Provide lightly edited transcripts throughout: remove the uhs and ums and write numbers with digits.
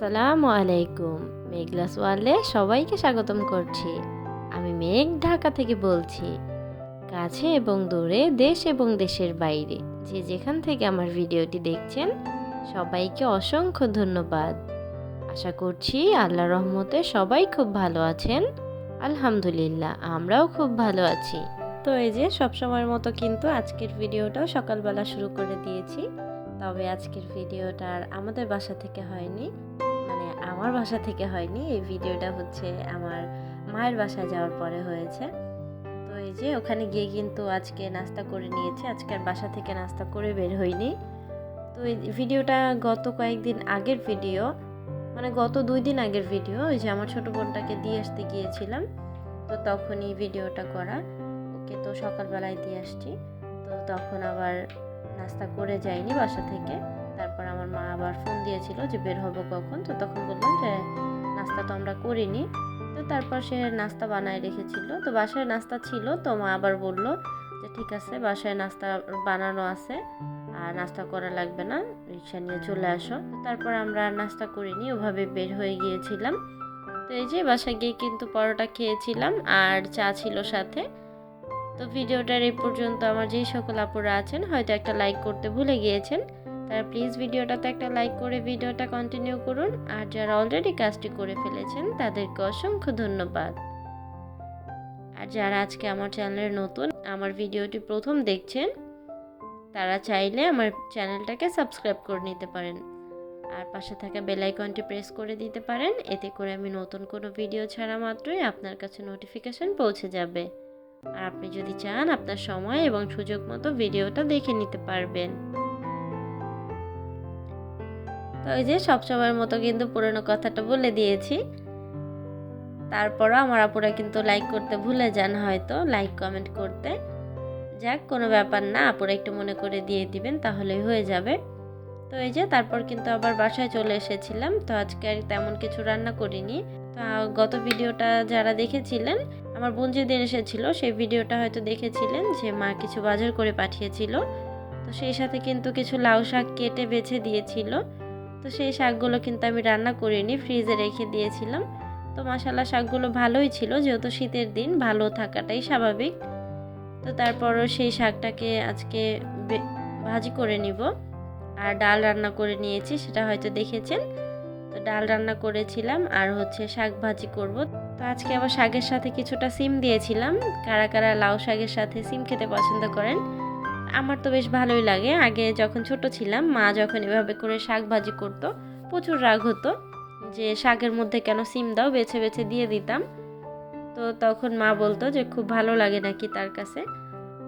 আসসালামু আলাইকুম। মেঘলাস ওয়ার্ল্ডে সবাইকে স্বাগতম করছি। আমি মেঘ, ঢাকা থেকে বলছি। কাছে এবং দূরে, দেশ এবং দেশের বাইরে যে যেখান থেকে আমার ভিডিওটি দেখছেন, সবাইকে অসংখ্য ধন্যবাদ। আশা করছি আল্লাহর রহমতে সবাই খুব ভালো আছেন। আলহামদুলিল্লাহ, আমরাও খুব ভালো আছি। তো এই যে সবসময়ের মতো কিন্তু আজকের ভিডিওটাও সকালবেলা শুরু করে দিয়েছি। তবে আজকের ভিডিওটা আর আমাদের বাসা থেকে হয়নি, মানে আমার বাসা থেকে হয়নি। এই ভিডিওটা হচ্ছে আমার মায়ের বাসায় যাওয়ার পরে হয়েছে। তো এই যে ওখানে গিয়ে কিন্তু আজকে নাস্তা করে নিয়েছি। আজকে আর বাসা থেকে নাস্তা করে বের হইনি। তো এই ভিডিওটা গত কয়েকদিন আগের ভিডিও, মানে গত 2 দিন আগের ভিডিও। ওই যে আমার ছোট বোনটাকে দিয়ে আসতে গিয়েছিলাম, তো তখনই ভিডিওটা করা। ওকে তো সকালবেলায় দিয়ে আসছি, তো তখন আবার নাস্তা করে যাইনি বাসা থেকে। তারপর আমার মা আবার ফোন দিয়েছিল যে বের হবো কখন, তো তখন বললাম যে নাস্তা তো আমরা করিনি। তো তারপর সে নাস্তা বানায় রেখেছিল, তো বাসায় নাস্তা ছিল। তো মা আবার বলল যে ঠিক আছে, বাসায় নাস্তা বানানো আছে আর নাস্তা করা লাগবে না, রিক্সা নিয়ে চলে আসো। তারপর আমরা আর নাস্তা করিনি, ওভাবে বের হয়ে গিয়েছিলাম। তো এই যে বাসায় গিয়ে কিন্তু পরোটা খেয়েছিলাম আর চা ছিল সাথে। তো ভিডিওটার এই পর্যন্ত আমার যেই সকল আপুরা আছেন হয়তো একটা লাইক করতে ভুলে গিয়েছেন, তারা প্লিজ ভিডিওটাতে একটা লাইক করে ভিডিওটা কন্টিনিউ করুন। আর যারা অলরেডি কাজটি করে ফেলেছেন তাদেরকে অসংখ্য ধন্যবাদ। আর যারা আজকে আমার চ্যানেলে নতুন, আমার ভিডিওটি প্রথম দেখছেন, তারা চাইলে আমার চ্যানেলটাকে সাবস্ক্রাইব করে নিতে পারেন আর পাশে থাকা বেল আইকনটি প্রেস করে দিতে পারেন। এতে করে আমি নতুন কোনো ভিডিও ছাড়া মাত্রই আপনার কাছে নোটিফিকেশন পৌঁছে যাবে। আর আপনি যদি চান আপনার সময় এবং সুযোগ মতো ভিডিওটা দেখে নিতে পারবেন। তো এই যে সবসময়ের মতো কিন্তু পুরনো কথাটা বলে দিয়েছি। তারপরও আমার আপুরা কিন্তু লাইক করতে ভুলে যান, হয়তো লাইক কমেন্ট করতে। যাক, কোনো ব্যাপার না, আপুরা একটু মনে করে দিয়ে দিবেন, তাহলেই হয়ে যাবে। তো এই যে তারপর কিন্তু আবার বাসায় চলে এসেছিলাম। তো আজকে আর তেমন কিছু রান্না করিনি। তো গত ভিডিওটা যারা দেখেছিলেন, আমার বোন যেদিন এসেছিল সেই ভিডিওটা হয়তো দেখেছিলেন যে মা কিছু বাজার করে পাঠিয়েছিল। তো সেই সাথে কিন্তু কিছু লাউ শাক কেটে বেছে দিয়েছিল। তো সেই শাকগুলো কিন্তু আমি রান্না করিনি, ফ্রিজে রেখে দিয়েছিলাম। তো মাশাআল্লাহ শাকগুলো ভালোই ছিল, যেহেতু শীতের দিন ভালো থাকাটাই স্বাভাবিক। তো তারপরও সেই শাকটাকে আজকে ভাজি করে নিব। আর ডাল রান্না করে নিয়েছি, সেটা হয়তো দেখেছেন। তো ডাল রান্না করেছিলাম আর হচ্ছে শাক ভাজি করব। তো আজকে আবার শাকের সাথে কিছুটা সিম দিয়েছিলাম। কারা কারা লাউ শাকের সাথে সিম খেতে পছন্দ করেন? আমার তো বেশ ভালোই লাগে। আগে যখন ছোট ছিলাম, মা যখন এভাবে করে শাক ভাজি করতো, প্রচুর রাগ হতো যে শাকের মধ্যে কেন সিম দাও, বেছে বেছে দিয়ে দিতাম। তো তখন মা বলতো যে খুব ভালো লাগে নাকি তার কাছে।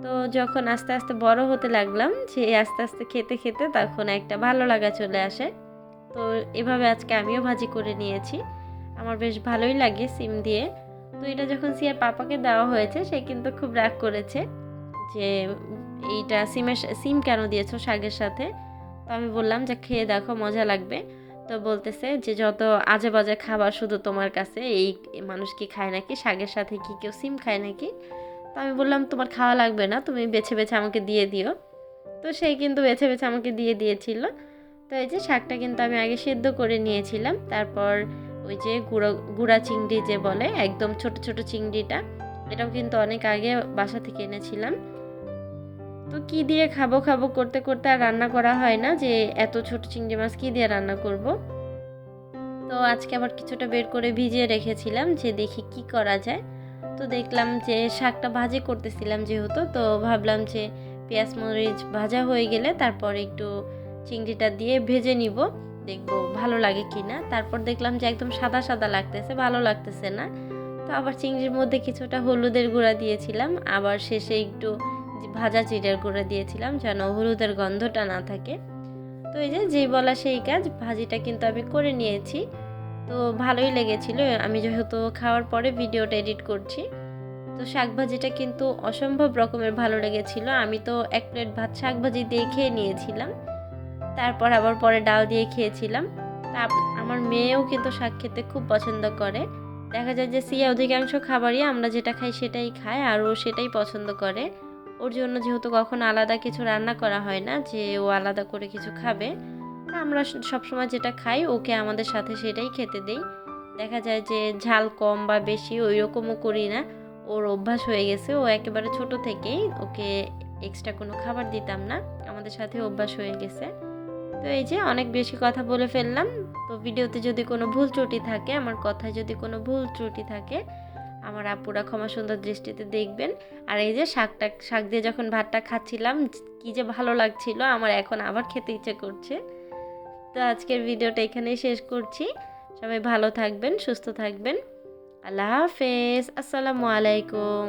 তো যখন আস্তে আস্তে বড় হতে লাগলাম, যে আস্তে আস্তে খেতে খেতে তখন একটা ভালো লাগা চলে আসে। তো এভাবে আজকে আমিও ভাজি করে নিয়েছি, আমার বেশ ভালোই লাগে সিম দিয়ে। তো এটা যখন সিয়ার পাপাকে দেওয়া হয়েছে, সে কিন্তু খুব রাগ করেছে যে এইটা সিম কেন দিয়েছো শাকের সাথে। তো আমি বললাম যে খেয়ে দেখো, মজা লাগবে। তো বলতেছে যে যত আজে বাজে খাবার শুধু তোমার কাছে, এই মানুষ কি খায় নাকি, শাকের সাথে কি কেউ সিম খায় নাকি? তো আমি বললাম তোমার খাওয়া লাগবে না, তুমি বেছে বেছে আমাকে দিয়ে দিও। তো সেই কিন্তু বেছে বেছে আমাকে দিয়ে দিয়েছিল। তো এই যে শাকটা কিন্তু আমি আগে সেদ্ধ করে নিয়েছিলাম। তারপর ওই যে গুঁড়া চিংড়ি যে বলে, একদম ছোট ছোট চিংড়িটা, এটাও কিন্তু অনেক আগে বাসা থেকে এনেছিলাম। তো কি দিয়ে খাবো খাবো করতে করতে আর রান্না করা হয় না, যে এত ছোট চিংড়ি মাছ কি দিয়ে রান্না করব। তো আজকে আবার কিছুটা বের করে ভিজিয়ে রেখেছিলাম যে দেখি কি করা যায়। তো দেখলাম যে শাকটা ভাজি করতেছিলাম যেহেতু, তো ভাবলাম যে পেঁয়াজ মরিচ ভাজা হয়ে গেলে তারপর একটু চিংড়িটা দিয়ে ভেজে নিব, দেখবো ভালো লাগে কিনা। তারপর দেখলাম যে একদম সাদা সাদা লাগতেছে, ভালো লাগতেছে না। তো আবার চিংড়ির মধ্যে কিছুটা হলুদের গুঁড়া দিয়েছিলাম, আবার শেষে একটু ভাজা জিরার গুঁড়া দিয়েছিলাম যেন হলুদের গন্ধটা না থাকে। তো এই যে যেই বলা সেই কাজ, ভাজিটা কিন্তু আমি করে নিয়েছি। তো ভালোই লেগেছিল। আমি যেহেতু খাওয়ার পরে ভিডিওটা এডিট করছি, তো শাক ভাজিটা কিন্তু অসম্ভব রকমের ভালো লেগেছিল। আমি তো 1 প্লেট ভাত শাক ভাজি দিয়ে খেয়ে নিয়েছিলাম, তারপর আবার পরে ডাল দিয়ে খেয়েছিলাম। তা আমার মেয়েও কিন্তু শাক খেতে খুব পছন্দ করে। দেখা যায় যে সিয়া অধিকাংশ খাবারই আমরা যেটা খাই সেটাই খায়, আর ও সেটাই পছন্দ করে। ওর জন্য যেহেতু কখনো আলাদা কিছু রান্না করা হয় না যে ও আলাদা করে কিছু খাবে, তা আমরা সবসময় যেটা খাই ওকে আমাদের সাথে সেটাই খেতে দেই। দেখা যায় যে ঝাল কম বা বেশি ওই রকমও করি না, ওর অভ্যাস হয়ে গেছে। ও একেবারে ছোট থেকেই ওকে এক্সট্রা কোনো খাবার দিতাম না, আমাদের সাথে অভ্যাস হয়ে গেছে। তো এই যে অনেক বেশি কথা বলে ফেললাম। তো ভিডিওতে যদি কোনো ভুল ত্রুটি থাকে, আমার কথায় যদি কোনো ভুল ত্রুটি থাকে, আমার আপুরা ক্ষমা সুন্দর দৃষ্টিতে দেখবেন। আর এই যে শাক দিয়ে যখন ভাতটা খাচ্ছিলাম কি যে ভালো লাগছিল, আমার এখন আবার খেতে ইচ্ছে করছে। তো আজকের ভিডিওটা এখানেই শেষ করছি। সবাই ভালো থাকবেন, সুস্থ থাকবেন। আল্লাহ হাফেজ, আসসালামু আলাইকুম।